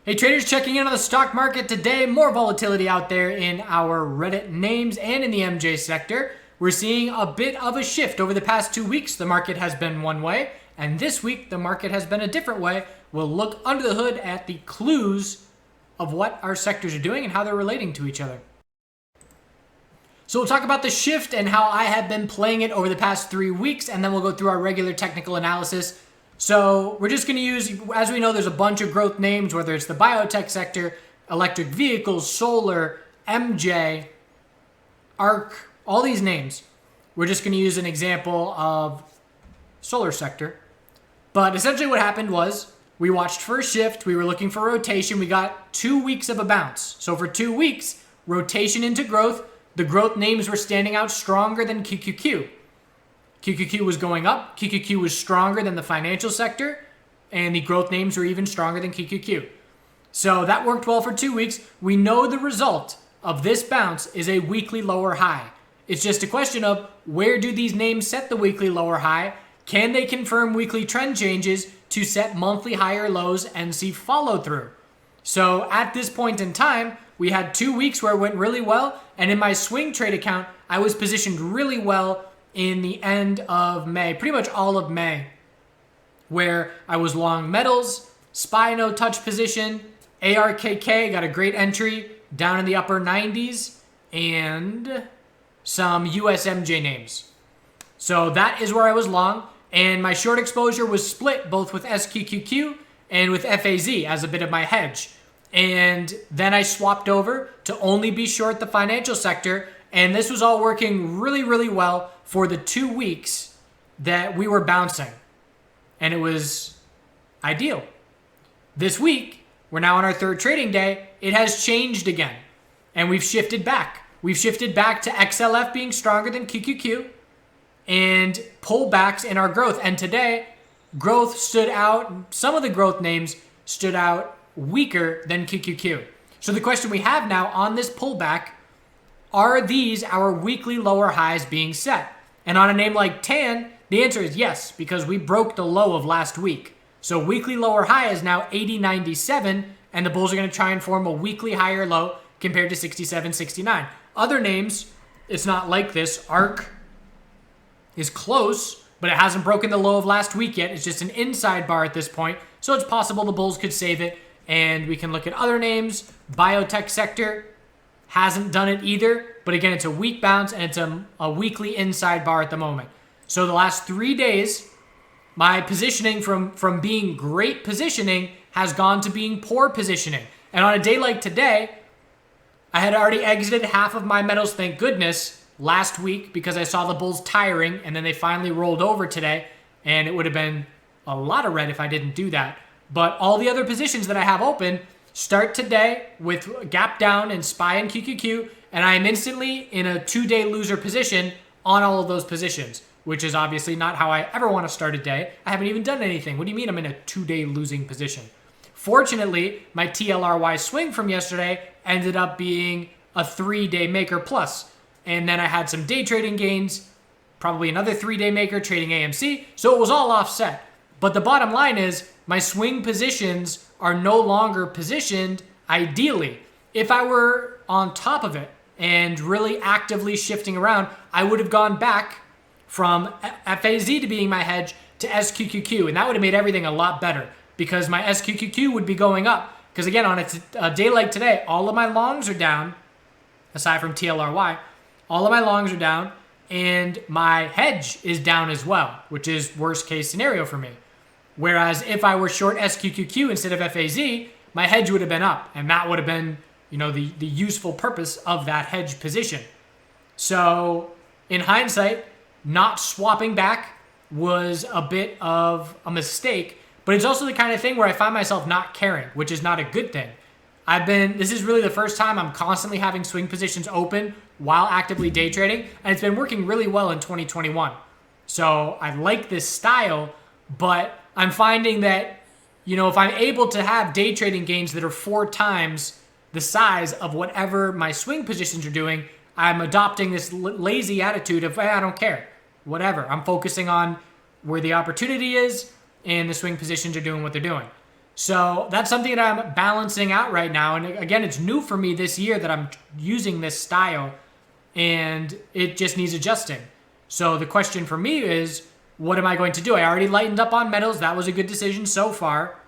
Hey traders, checking in on the stock market today. More volatility out there in our Reddit names and in the MJ sector. We're seeing a bit of a shift. Over the past 2 weeks, the market has been one way, and this week the market has been a different way. We'll look under the hood at the clues of what our sectors are doing and how they're relating to each other. So we'll talk about the shift and how I have been playing it over the past 3 weeks, and then we'll go through our regular technical analysis. So we're just going to use, as we know, there's a bunch of growth names, whether it's the biotech sector, electric vehicles, solar, MJ, ARC, all these names. We're just going to use an example of solar sector. But essentially what happened was we watched for a shift. We were looking for rotation. We got 2 weeks of a bounce. So for 2 weeks, rotation into growth. The growth names were standing out stronger than Qqq. Qqq was going up. Qqq was stronger than the financial sector, and the growth names were even stronger than Qqq. So that worked well for 2 weeks. We know the result of this bounce is a weekly lower high. It's just a question of where do these names set the weekly lower high? Can they confirm weekly trend changes to set monthly higher lows and see follow through? So at this point in time, we had 2 weeks where it went really well, and in my swing trade account, I was positioned really well in the end of May, pretty much all of May, where I was long metals, SPY no touch position, ARKK, got a great entry down in the upper 90s, and some USMJ names. So that is where I was long, and my short exposure was split both with SQQQ and with FAZ as a bit of my hedge. And then I swapped over to only be short the financial sector, and this was all working really, really well for the 2 weeks that we were bouncing. And it was ideal. This week, we're now on our third trading day. It has changed again. And we've shifted back. We've shifted back to XLF being stronger than QQQ and pullbacks in our growth. And today, growth stood out. Some of the growth names stood out weaker than QQQ. So the question we have now on this pullback, are these our weekly lower highs being set? And on a name like TAN, the answer is yes, because we broke the low of last week. So weekly lower high is now 80.97, and the bulls are going to try and form a weekly higher low compared to 67.69. Other names, it's not like this. ARC is close, but it hasn't broken the low of last week yet. It's just an inside bar at this point. So it's possible the bulls could save it, and we can look at other names. Biotech sector hasn't done it either, but again, it's a weak bounce, and it's a weekly inside bar at the moment. So the last 3 days, my positioning from being great positioning has gone to being poor positioning. And on a day like today, I had already exited half of my metals, thank goodness, last week because I saw the bulls tiring, and then they finally rolled over today, and it would have been a lot of red if I didn't do that. But all the other positions that I have open start today with gap down in SPY and QQQ, and I am instantly in a 2-day loser position on all of those positions, which is obviously not how I ever want to start a day. I haven't even done anything. What do you mean I'm in a 2-day losing position? Fortunately, my TLRY swing from yesterday ended up being a 3-day maker plus, and then I had some day trading gains, probably another 3-day maker trading AMC, so it was all offset. But the bottom line is my swing positions are no longer positioned ideally. If I were on top of it and really actively shifting around, I would have gone back from FAZ to being my hedge to SQQQ, and that would have made everything a lot better because my SQQQ would be going up. Because again, on a day like today, all of my longs are down, aside from TLRY, all of my longs are down, and my hedge is down as well, which is worst case scenario for me. Whereas if I were short SQQQ instead of FAZ, my hedge would have been up, and that would have been, the useful purpose of that hedge position. So in hindsight, not swapping back was a bit of a mistake, but it's also the kind of thing where I find myself not caring, which is not a good thing. This is really the first time I'm constantly having swing positions open while actively day trading, and it's been working really well in 2021. So I like this style, but I'm finding that, if I'm able to have day trading gains that are 4 times the size of whatever my swing positions are doing, I'm adopting this lazy attitude of, I don't care, whatever. I'm focusing on where the opportunity is, and the swing positions are doing what they're doing. So that's something that I'm balancing out right now. And again, it's new for me this year that I'm using this style, and it just needs adjusting. So the question for me is, what am I going to do? I already lightened up on metals. That was a good decision so far.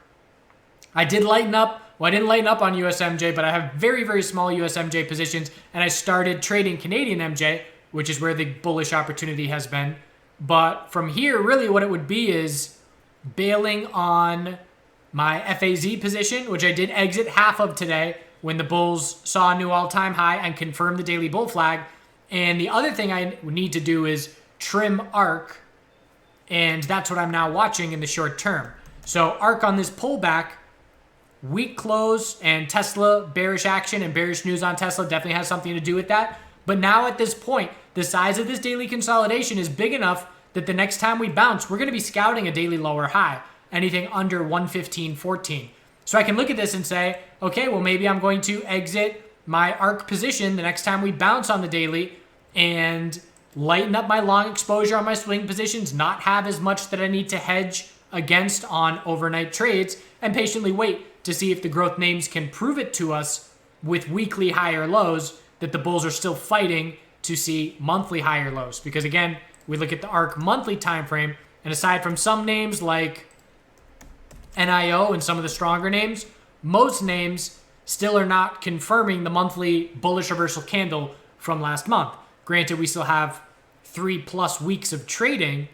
I did lighten up. Well, I didn't lighten up on USMJ, but I have very, very small USMJ positions, and I started trading Canadian MJ, which is where the bullish opportunity has been. But from here, really what it would be is bailing on my FAZ position, which I did exit half of today when the bulls saw a new all-time high and confirmed the daily bull flag. And the other thing I need to do is trim ARK, and that's what I'm now watching in the short term. So ARK on this pullback, weak close, and Tesla bearish action and bearish news on Tesla definitely has something to do with that. But now at this point, the size of this daily consolidation is big enough that the next time we bounce, we're going to be scouting a daily lower high, anything under 115.14. So I can look at this and say, okay, well, maybe I'm going to exit my ARK position the next time we bounce on the daily and lighten up my long exposure on my swing positions, not have as much that I need to hedge against on overnight trades, and patiently wait to see if the growth names can prove it to us with weekly higher lows that the bulls are still fighting to see monthly higher lows. Because again, we look at the ARK monthly time frame, and aside from some names like NIO and some of the stronger names, most names still are not confirming the monthly bullish reversal candle from last month. Granted, we still have 3+ weeks of trading,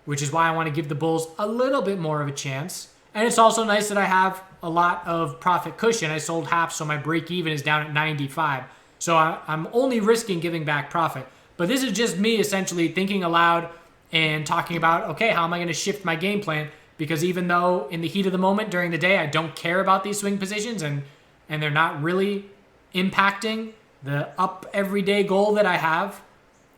which is why I want to give the bulls a little bit more of a chance. And it's also nice that I have a lot of profit cushion. I sold half, so my break even is down at 95. So I'm only risking giving back profit. But this is just me essentially thinking aloud and talking about, okay, how am I going to shift my game plan? Because even though in the heat of the moment during the day, I don't care about these swing positions and they're not really impacting the up everyday goal that I have,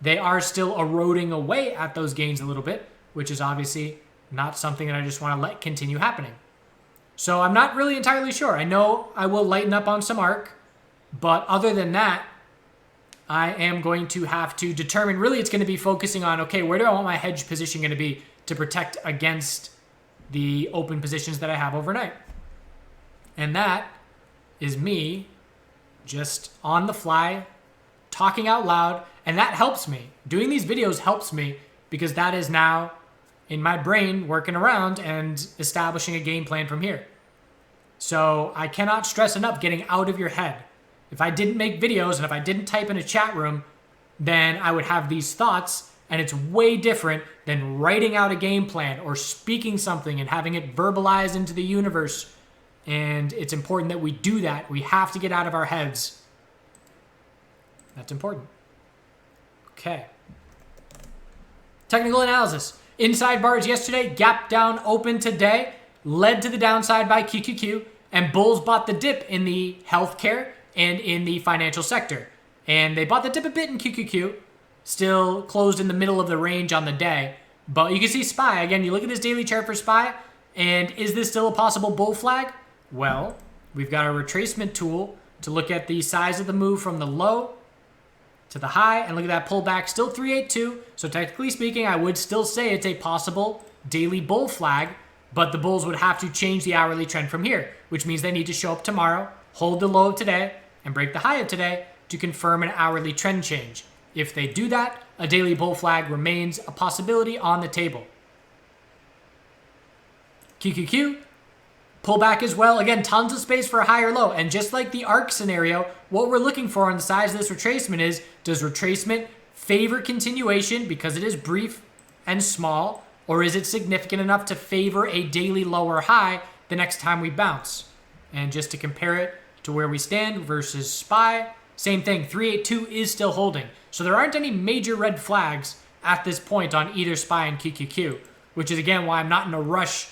they are still eroding away at those gains a little bit, which is obviously not something that I just want to let continue happening. So I'm not really entirely sure. I know I will lighten up on some ARK, but other than that, I am going to have to determine, really it's going to be focusing on, okay, where do I want my hedge position going to be to protect against the open positions that I have overnight? And that is me just on the fly, talking out loud, and that helps me. Doing these videos helps me because that is now in my brain working around and establishing a game plan from here. So I cannot stress enough getting out of your head. If I didn't make videos and if I didn't type in a chat room, then I would have these thoughts, and it's way different than writing out a game plan or speaking something and having it verbalized into the universe. And it's important that we do that. We have to get out of our heads. That's important. Okay. Technical analysis. Inside bars yesterday, gap down open today, led to the downside by Qqq, and bulls bought the dip in the healthcare and in the financial sector. And they bought the dip a bit in Qqq, still closed in the middle of the range on the day. But you can see SPY. Again, you look at this daily chart for SPY, and is this still a possible bull flag? Well, we've got a retracement tool to look at the size of the move from the low to the high, and look at that pullback, still 382. So technically speaking, I would still say it's a possible daily bull flag, but the bulls would have to change the hourly trend from here, which means they need to show up tomorrow, hold the low of today, and break the high of today to confirm an hourly trend change. If they do that, a daily bull flag remains a possibility on the table. Qqq, pullback as well. Again, tons of space for a higher low. And just like the ARK scenario, what we're looking for on the size of this retracement is, does retracement favor continuation because it is brief and small, or is it significant enough to favor a daily lower high the next time we bounce? And just to compare it to where we stand versus SPY, same thing, 382 is still holding. So there aren't any major red flags at this point on either SPY and Qqq, which is again why I'm not in a rush,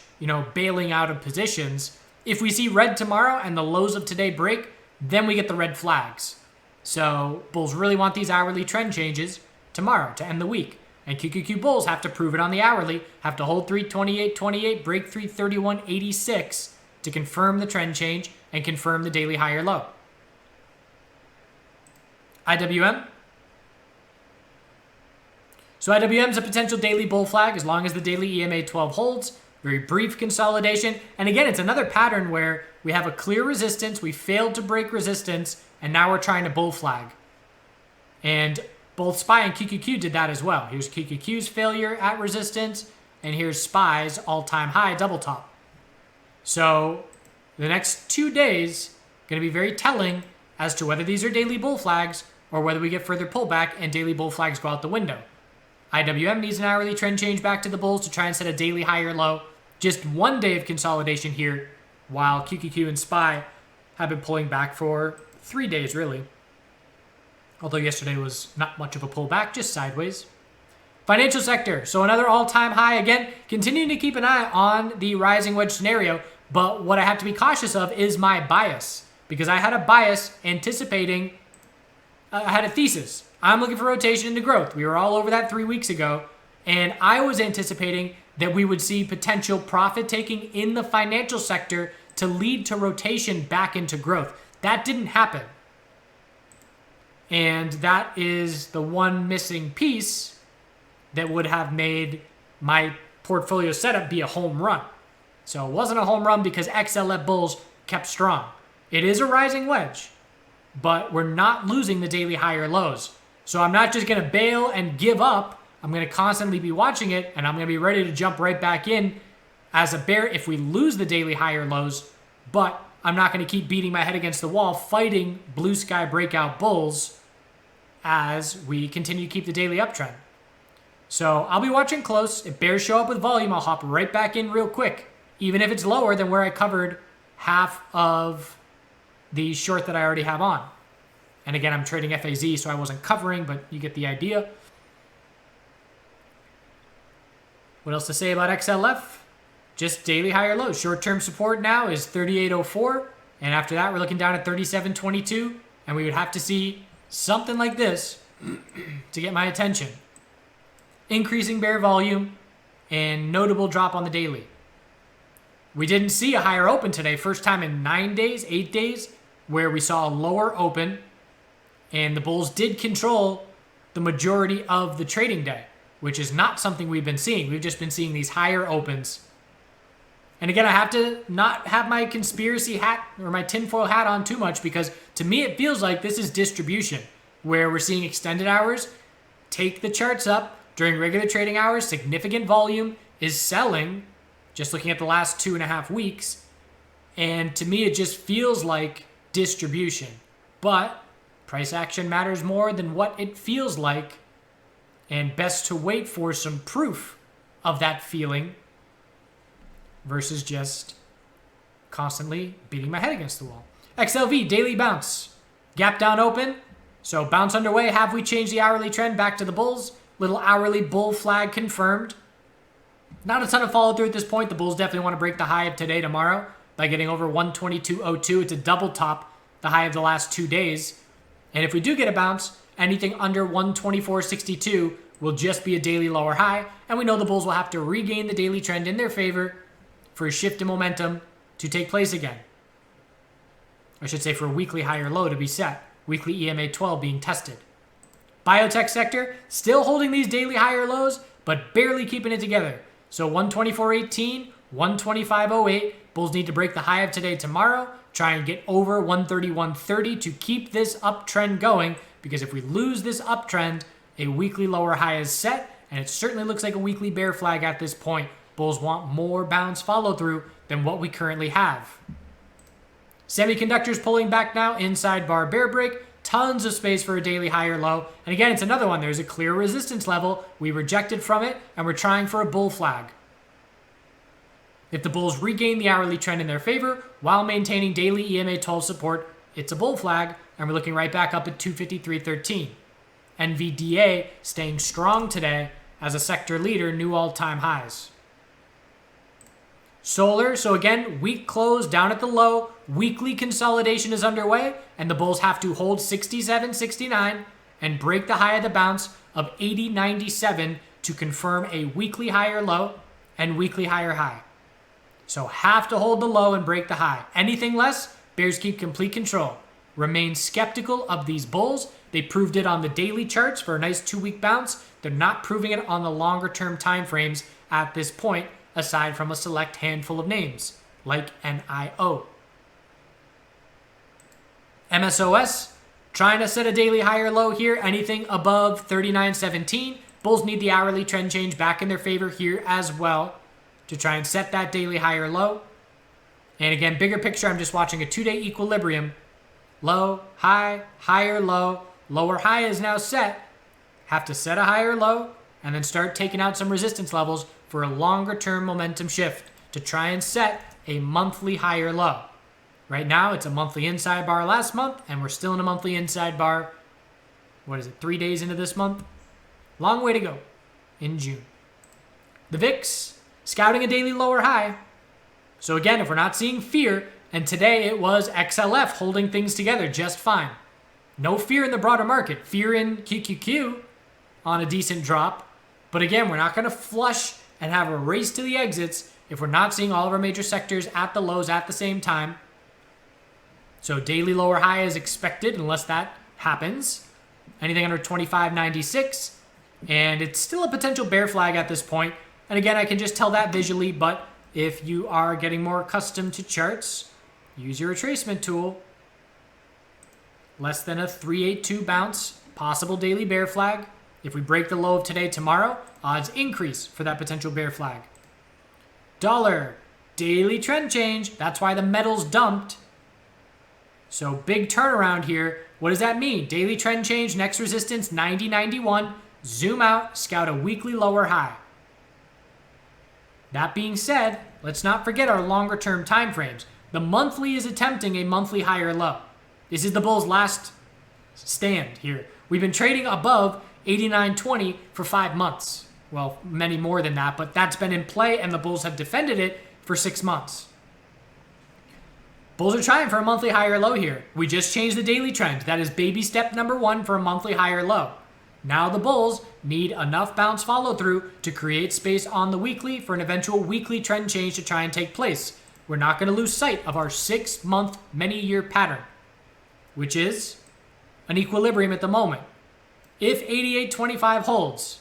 bailing out of positions. If we see red tomorrow and the lows of today break, then we get the red flags. So bulls really want these hourly trend changes tomorrow to end the week. And Qqq bulls have to prove it on the hourly, have to hold 328.28, break 331.86 to confirm the trend change and confirm the daily higher low. IWM. So IWM is a potential daily bull flag as long as the daily EMA 12 holds. very brief consolidation. And again, it's another pattern where we have a clear resistance, we failed to break resistance, and now we're trying to bull flag. And both SPY and QQQ did that as well. Here's QQQ's failure at resistance, and here's SPY's all-time high double top. So the next 2 days going to be very telling as to whether these are daily bull flags or whether we get further pullback and daily bull flags go out the window. IWM needs an hourly trend change back to the bulls to try and set a daily high or low. Just 1 day of consolidation here, while QQQ and SPY have been pulling back for 3 days, really. Although yesterday was not much of a pullback, just sideways. Financial sector, so another all-time high. Again, continuing to keep an eye on the rising wedge scenario, but what I have to be cautious of is my bias, because I had a bias anticipating, I had a thesis. I'm looking for rotation into growth. We were all over that 3 weeks ago, and I was anticipating that we would see potential profit taking in the financial sector to lead to rotation back into growth. That didn't happen. And that is the one missing piece that would have made my portfolio setup be a home run. So it wasn't a home run because XLF bulls kept strong. It is a rising wedge, but we're not losing the daily higher lows. So I'm not just going to bail and give up. I'm going to constantly be watching it, and I'm going to be ready to jump right back in as a bear if we lose the daily higher lows. But I'm not going to keep beating my head against the wall fighting blue sky breakout bulls as we continue to keep the daily uptrend. So I'll be watching close. If bears show up with volume, I'll hop right back in real quick, even if it's lower than where I covered half of the short that I already have on. And again, I'm trading FAZ, so I wasn't covering, but you get the idea. What else to say about XLF? Just daily higher lows. Short-term support now is 38.04, and after that, we're looking down at 37.22, and we would have to see something like this to get my attention. Increasing bear volume and notable drop on the daily. We didn't see a higher open today. First time in 9 days, 8 days, where we saw a lower open, and the bulls did control the majority of the trading day, which is not something we've been seeing. We've just been seeing these higher opens. And again, I have to not have my conspiracy hat or my tinfoil hat on too much, because to me it feels like this is distribution, where we're seeing extended hours take the charts up during regular trading hours. Significant volume is selling, just looking at the last 2.5 weeks. And to me, it just feels like distribution. But price action matters more than what it feels like, and best to wait for some proof of that feeling versus just constantly beating my head against the wall. XLV, daily bounce. Gap down open. So bounce underway. Have we changed the hourly trend back to the bulls? Little hourly bull flag confirmed. Not a ton of follow through at this point. The bulls definitely want to break the high of today, tomorrow, by getting over 122.02. It's a double top the high of the last 2 days. And if we do get a bounce, anything under 124.62 will just be a daily lower high. And we know the bulls will have to regain the daily trend in their favor for a shift in momentum to take place again. I should say for a weekly higher low to be set. Weekly EMA 12 being tested. Biotech sector, still holding these daily higher lows, but barely keeping it together. So 124.18, 125.08. Bulls need to break the high of today, tomorrow. Try and get over 131.30 to keep this uptrend going, because if we lose this uptrend, a weekly lower high is set, and it certainly looks like a weekly bear flag at this point. Bulls want more bounce follow through than what we currently have. Semiconductors pulling back now, inside bar bear break. Tons of space for a daily higher low. And again, it's another one. There's a clear resistance level. We rejected from it, and we're trying for a bull flag. If the bulls regain the hourly trend in their favor while maintaining daily EMA 12 support, it's a bull flag, and we're looking right back up at 253.13. NVDA staying strong today as a sector leader, new all-time highs. Solar, so again, week close down at the low. Weekly consolidation is underway, and the bulls have to hold 67.69 and break the high of the bounce of 80.97 to confirm a weekly higher low and weekly higher high. So have to hold the low and break the high. Anything less, bears keep complete control. Remain skeptical of these bulls. They proved it on the daily charts for a nice 2-week bounce. They're not proving it on the longer term time frames at this point. aside from a select handful of names, like NIO. MSOS, trying to set a daily higher low here, anything above 39.17. Bulls need the hourly trend change back in their favor here as well to try and set that daily higher low. And again, bigger picture, I'm just watching a 2-day equilibrium. Low, high, higher low, lower high is now set. Have to set a higher low and then start taking out some resistance levels for a longer term momentum shift to try and set a monthly higher low. Right now, it's a monthly inside bar last month, and we're still in a monthly inside bar. What is it, 3 days into this month? Long way to go in June. The VIX, scouting a daily lower high. So again, if we're not seeing fear, and today it was XLF holding things together just fine. No fear in the broader market. Fear in QQQ on a decent drop. But again, we're not going to flush and have a race to the exits if we're not seeing all of our major sectors at the lows at the same time. So daily lower high is expected unless that happens. Anything under 25.96. And it's still a potential bear flag at this point. And again, I can just tell that visually, but if you are getting more accustomed to charts, use your retracement tool. Less than a 382 bounce, possible daily bear flag. If we break the low of today, tomorrow, odds increase for that potential bear flag. Dollar, daily trend change. That's why the metals dumped. So big turnaround here. What does that mean? Daily trend change, next resistance, 90.91. Zoom out, scout a weekly lower high. That being said, let's not forget our longer term time frames. The monthly is attempting a monthly higher low. This is the bull's last stand here. We've been trading above 89.20 for 5 months. Well, many more than that, but that's been in play and the bulls have defended it for 6 months. Bulls are trying for a monthly higher low here. We just changed the daily trend. That is baby step number 1 for a monthly higher low. Now the bulls need enough bounce follow through to create space on the weekly for an eventual weekly trend change to try and take place. We're not going to lose sight of our 6-month, many-year pattern, which is an equilibrium at the moment. If 88.25 holds,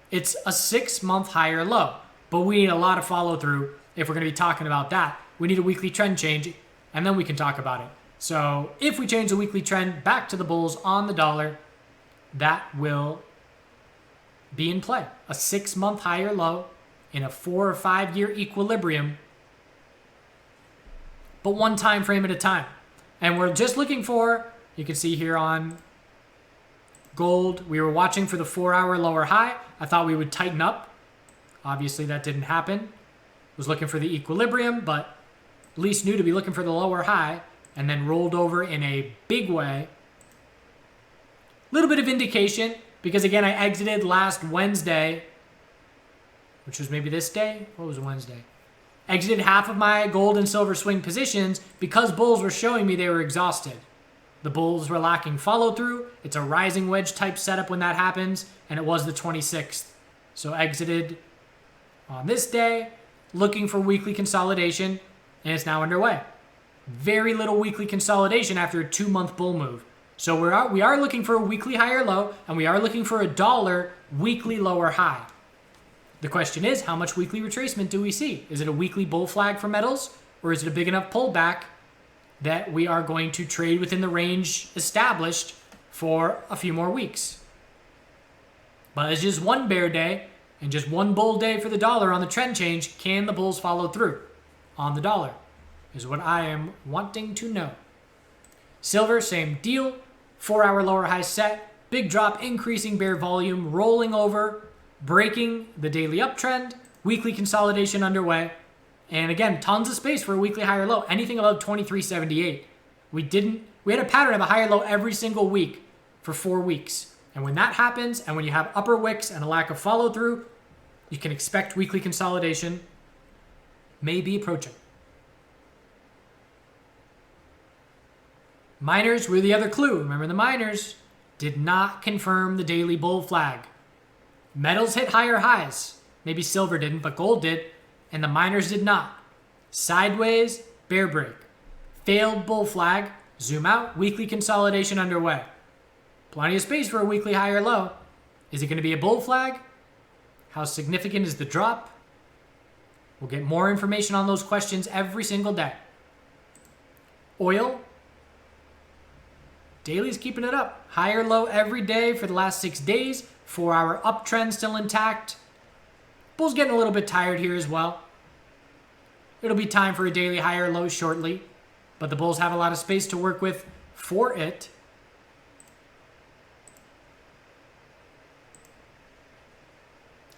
it's a 6-month higher low, but we need a lot of follow through if we're going to be talking about that. We need a weekly trend change, and then we can talk about it. So if we change the weekly trend back to the bulls on the dollar, that will be in play. A 6-month higher low in a 4 or 5 year equilibrium, but one time frame at a time. And we're just looking for, you can see here on gold, we were watching for the 4-hour lower high. I thought we would tighten up. Obviously that didn't happen. Was looking for the equilibrium, but at least knew to be looking for the lower high, and then rolled over in a big way. Little bit of indication, because again, I exited last Wednesday, which was maybe this day. What was Wednesday? Exited half of my gold and silver swing positions because bulls were showing me they were exhausted. The bulls were lacking follow through. It's a rising wedge type setup when that happens, and it was the 26th. So exited on this day, looking for weekly consolidation, and it's now underway. Very little weekly consolidation after a 2-month bull move. So we are looking for a weekly higher low, and we are looking for a dollar weekly lower high. The question is, how much weekly retracement do we see? Is it a weekly bull flag for metals, or is it a big enough pullback that we are going to trade within the range established for a few more weeks? But it's just one bear day and just one bull day for the dollar on the trend change. Can the bulls follow through on the dollar? Is what I am wanting to know. Silver, same deal. 4-hour lower high set. Big drop, increasing bear volume, rolling over, breaking the daily uptrend. Weekly consolidation underway. And again, tons of space for a weekly higher low. Anything above 23.78. We had a pattern of a higher low every single week for 4 weeks. And when that happens, and when you have upper wicks and a lack of follow through, you can expect weekly consolidation may be approaching. Miners were the other clue. Remember, the miners did not confirm the daily bull flag. Metals hit higher highs. Maybe silver didn't, but gold did. And the miners did not. Sideways, bear break. Failed bull flag. Zoom out. Weekly consolidation underway. Plenty of space for a weekly higher low. Is it going to be a bull flag? How significant is the drop? We'll get more information on those questions every single day. Oil. Daily's keeping it up. Higher low every day for the last 6 days. 4-hour uptrend still intact. Bull's getting a little bit tired here as well. It'll be time for a daily higher low shortly, but the bulls have a lot of space to work with for it.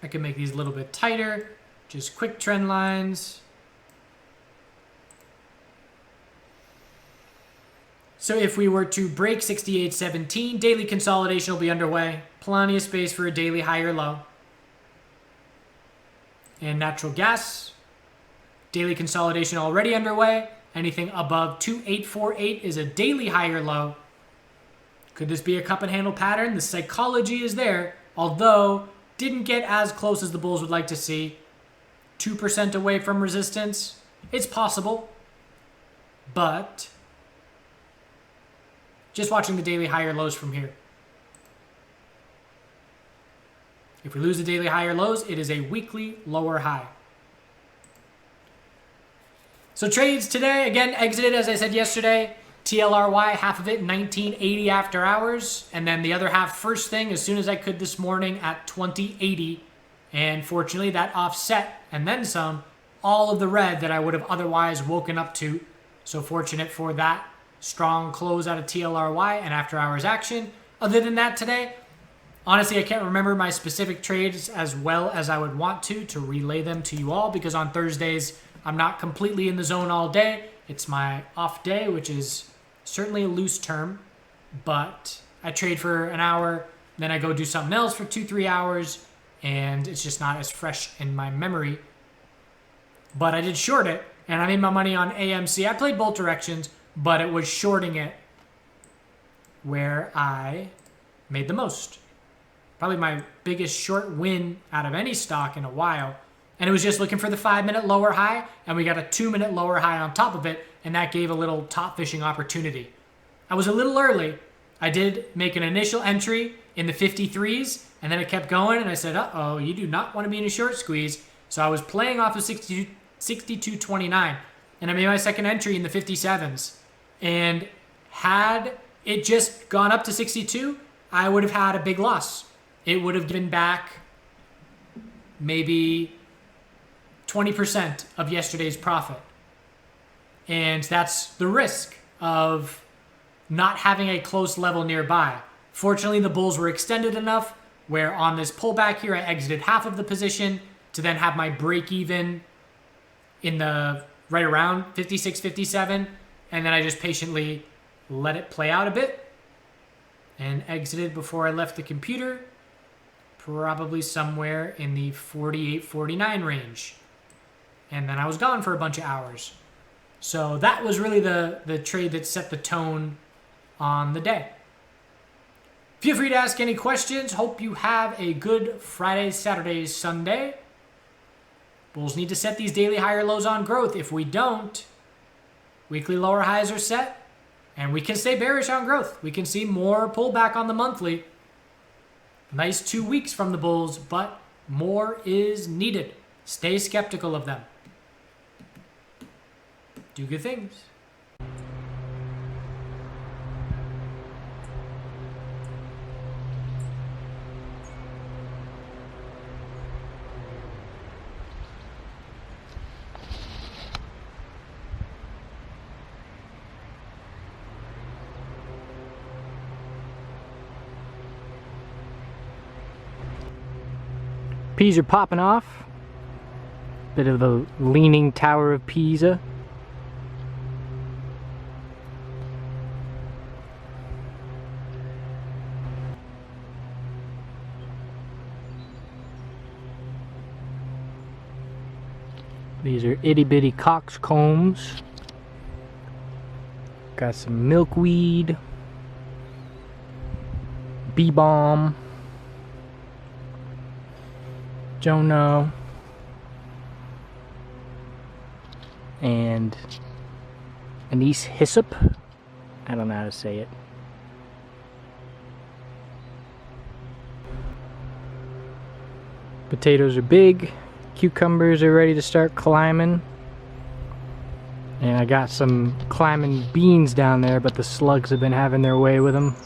I can make these a little bit tighter, just quick trend lines. So if we were to break 68.17, daily consolidation will be underway. Plenty of space for a daily higher low. And natural gas, daily consolidation already underway. Anything above 2848 is a daily higher low. Could this be a cup and handle pattern? The psychology is there, although didn't get as close as the bulls would like to see. 2% away from resistance. It's possible, but just watching the daily higher lows from here. If we lose the daily higher lows, it is a weekly lower high. So trades today, again, exited as I said yesterday. TLRY, half of it 1980 after hours, and then the other half first thing as soon as I could this morning at 2080. And fortunately that offset, and then some, all of the red that I would have otherwise woken up to. So fortunate for that strong close out of TLRY and after hours action. Other than that today, honestly, I can't remember my specific trades as well as I would want to relay them to you all, because on Thursdays, I'm not completely in the zone all day. It's my off day, which is certainly a loose term, but I trade for an hour, then I go do something else for 2-3 hours, and it's just not as fresh in my memory. But I did short it, and I made my money on AMC. I played both directions, but it was shorting it where I made the most. Probably my biggest short win out of any stock in a while. And it was just looking for the 5-minute lower high, and we got a 2-minute lower high on top of it, and that gave a little top fishing opportunity. I was a little early. I did make an initial entry in the 53s, and then it kept going, and I said, uh-oh, you do not want to be in a short squeeze. So I was playing off of 62.29, and I made my second entry in the 57s. And had it just gone up to 62, I would have had a big loss. It would have given back maybe 20% of yesterday's profit. And that's the risk of not having a close level nearby. Fortunately, the bulls were extended enough where on this pullback here, I exited half of the position to then have my break even in the right around 56, 57. And then I just patiently let it play out a bit and exited before I left the computer, probably somewhere in the 48, 49 range. And then I was gone for a bunch of hours. So that was really the trade that set the tone on the day. Feel free to ask any questions. Hope you have a good Friday, Saturday, Sunday. Bulls need to set these daily higher lows on growth. If we don't, weekly lower highs are set, and we can stay bearish on growth. We can see more pullback on the monthly. Nice 2 weeks from the bulls, but more is needed. Stay skeptical of them. Do good things. Peas are popping off. Bit of the leaning Tower of Pisa. These are itty bitty coxcombs. Got some milkweed, bee balm, Jono, and anise hyssop. I don't know how to say it. Potatoes are big. Cucumbers are ready to start climbing. And I got some climbing beans down there, but the slugs have been having their way with them.